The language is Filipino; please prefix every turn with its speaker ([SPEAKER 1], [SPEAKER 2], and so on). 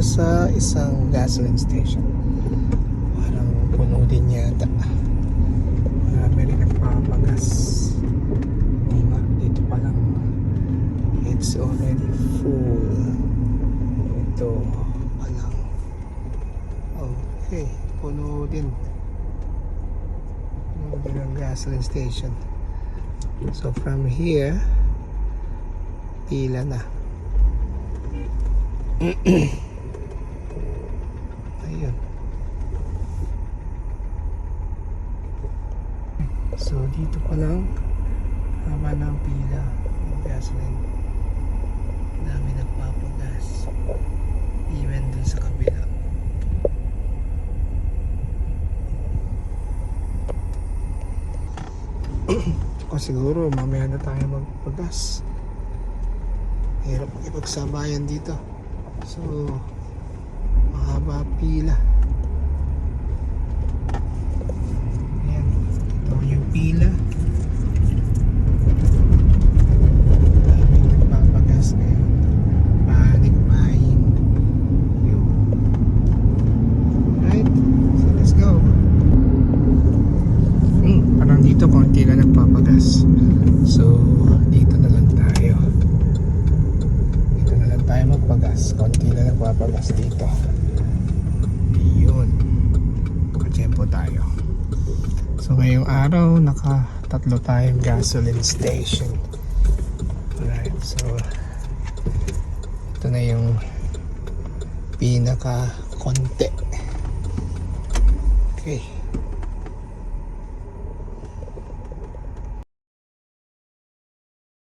[SPEAKER 1] sa isang gasoline station. Parang puno din yata. Marami rin nagpapagas. Oo nga, dito pa lang it's already full. Ito pa lang. Okay, puno din. Puno din ang gasoline station. So from here, pila na. Ayun. So dito pa lang haba ng pila ng gasoline. Dami nagpapagas. Even dun sa kabila. O siguro mamaya na tayo magpagas. Hirap makipagsabayan dito. So mahaba pila. Ayan, ito yung pila. Daming nagpapagas ngayon. Panic buying. Alright, so let's go. Parang dito konti lang nagpapagas. So dito na lang tayo. Dito na lang tayo magpagas. Konti lang nagpapagas dito. Yun. Makachempo tayo. So ngayong araw naka-3 tayong gasoline station. Alright, so ito na yung pinaka konti. Okay.